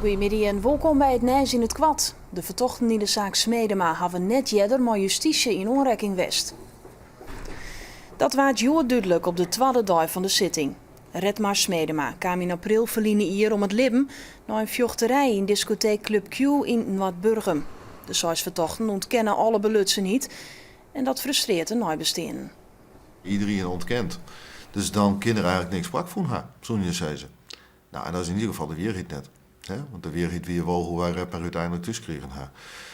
Goedemiddag en welkom bij het Nijs in het Kwad. De vertochten in de zaak Smedema hebben net jeder maar justitie in onrekking west. Dat waard joer duidelijk op de tweede dag van de zitting. Redmar Smedema kwam in april verliezen hier om het libben na een vjochterij in discotheek Club Q in Noord-Burgum. De 6 vertochten ontkennen alle belutsen niet en dat frustreert de nabestaanden. Iedereen ontkent. Dus dan kinderen eigenlijk niks sprak van haar, zo'n je zei ze. Nou, en dat is in ieder geval de weerheid net. Hè? Want de weerheid wie je wel hoe wij rapper uiteindelijk thuis kregen.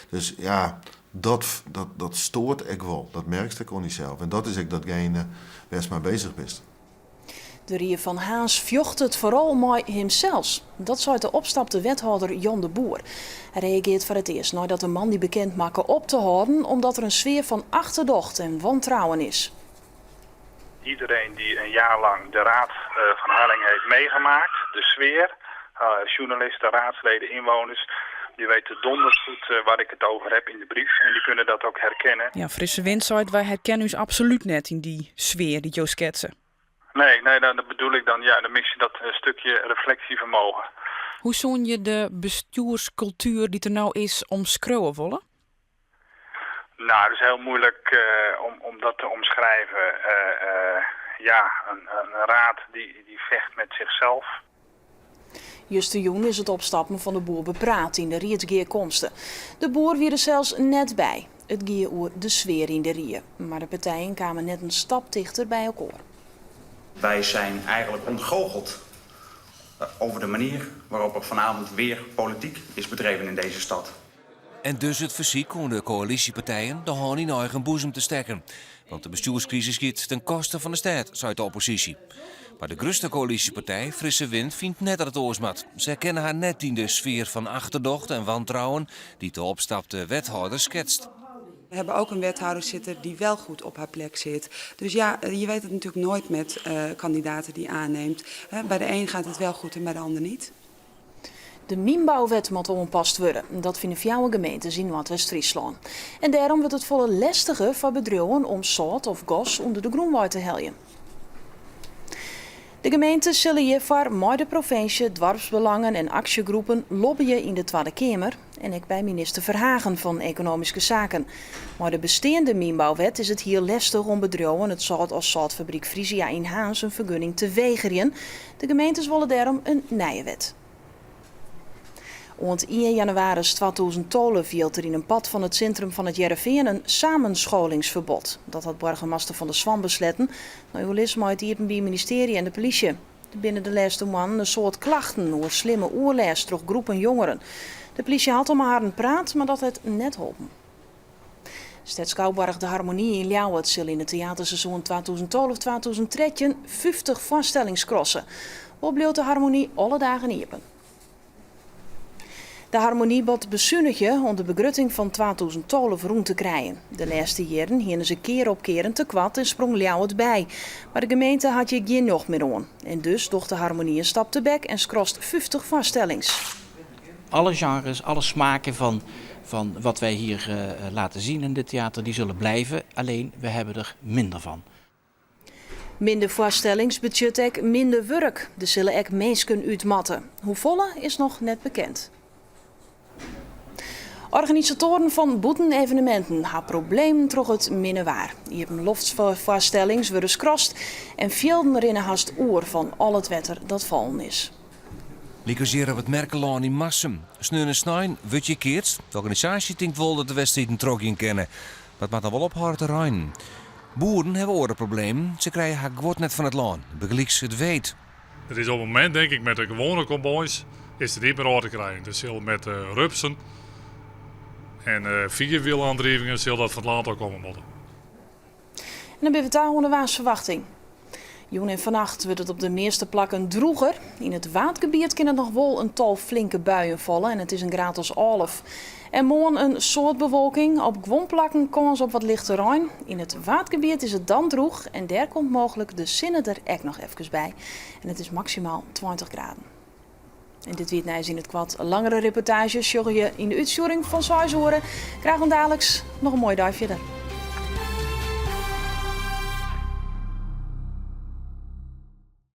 Dus ja, dat stoort ik wel. Dat merkte ik ook niet zelf. En dat is ik datgene waar ze maar bezig is. De Rie van Haas vjocht het vooral met hemzelf. Dat zei de opstapte wethouder Jan de Boer. Hij reageert voor het eerst nadat de man die bekend maken op te houden omdat er een sfeer van achterdocht en wantrouwen is. Iedereen die een jaar lang de Raad van Harlingen heeft meegemaakt, de sfeer, journalisten, raadsleden, inwoners, die weten donders goed waar ik het over heb in de brief en die kunnen dat ook herkennen. Ja, Frisse Wind zei, wij herkennen u absoluut net in die sfeer die Jo schetsen. Nee, dat bedoel ik dan, ja, dan mis je dat stukje reflectievermogen. Hoe zoen je de bestuurscultuur die er nou is omschreeuwen willen? Nou, het is heel moeilijk om dat te omschrijven. Een raad die vecht met zichzelf. Juiste joen is het opstappen van de boer bepraat in de Rietsgeerkomsten. De boer weer er zelfs net bij. Het geer oer de sfeer in de Rie. Maar de partijen kwamen net een stap dichter bij elkaar. Wij zijn eigenlijk ontgoocheld over de manier waarop er vanavond weer politiek is bedreven in deze stad. En dus het verziek om de coalitiepartijen de hand in eigen boezem te stekken. Want de bestuurscrisis gaat ten koste van de staat, zei de oppositie. Maar de grootste coalitiepartij, Frisse Wind, vindt net dat het oorsmat. Ze herkennen haar net in de sfeer van achterdocht en wantrouwen die de opstapte wethouder schetst. We hebben ook een wethouder zitten die wel goed op haar plek zit. Dus ja, je weet het natuurlijk nooit met kandidaten die je aanneemt. Bij de een gaat het wel goed en bij de ander niet. De minbouwwet moet ongepast worden. Dat vinden jouw gemeentes in Noordwest-Friesland. En daarom wordt het volle lastige voor bedrijven om zout of gas onder de groenwaard te helpen. De gemeenten zullen hiervoor met de provincie, dwarpsbelangen en actiegroepen lobbyen in de Tweede Kamer en ook bij minister Verhagen van Economische Zaken. Maar de bestaande minbouwwet is het hier lastig om bedrijven het zout als zoutfabriek Frisia in Haans een vergunning te weigeren. De gemeentes willen daarom een nieuwe wet. Op 1 januari 2012 viel er in een pad van het centrum van het Jereveen een samenscholingsverbod. Dat had burgemeester van de Zwan besletten. Nou, is maar het Iepenbier ministerie en de politie. Binnen de laatste maanden een soort klachten over slimme oerles door groepen jongeren. De politie had om haar een praat, maar dat het net holpen. Stedschouwbarg De Harmonie in Ljouwert zal in het theaterseizoen 2012-2013 50 voorstellingskrossen. Wat bleef de Harmonie alle dagen iepen. De Harmonie bot bezunnigje om de begrutting van 2012 rond te krijgen. De laatste jaren hielden ze keer op keer een tekwad en sprong Ljouwert bij. Maar de gemeente had je geen nog meer aan. En dus docht de Harmonie een stap te bek en skrost 50 voorstellings. Alle genres, alle smaken van wat wij hier laten zien in dit theater, die zullen blijven. Alleen, we hebben er minder van. Minder voorstellings betekent ook minder werk. Er zullen ook mensen uitmatten. Hoe volle is nog net bekend. Organisatoren van boetenevenementen hebben problemen troch het minnewaar. Hier hebben loftvoorstellings worden skrost en vielden er in een haast oer van al het wetter dat vallen is. Likazeren we het Merkelaan in Massum. Sneun en snijn, wut je keert. De organisatie denkt wel dat de wedstrijd een trok in kennen. Dat maakt dan wel op hard terrein. Boeren hebben orenproblemen. Ze krijgen haar gwot net van het laan. Begelijks het weet. Het is op het moment, denk ik, met de gewone combines is het niet meer aan te krijgen. Dus met rupsen en vierwielaandrijvingen zal dat van het land ook komen moeten. En dan ben we daar onder waarsverwachting. Joen en vannacht wordt het op de meeste plakken droeger. In het waadgebied kan het nog wel een tal flinke buien vallen en het is een graad als 11. En morgen een soort bewolking. Op gwonplakken kans op wat lichte ruim. In het waadgebied is het dan droeg en daar komt mogelijk de zinnen er echt nog even bij. En het is maximaal 20 graden. En dit weer Nijs in het Kwad. Langere reportages zorg je in de uitzending van 6 uur. Graag en dadelijks nog een mooi dag verder.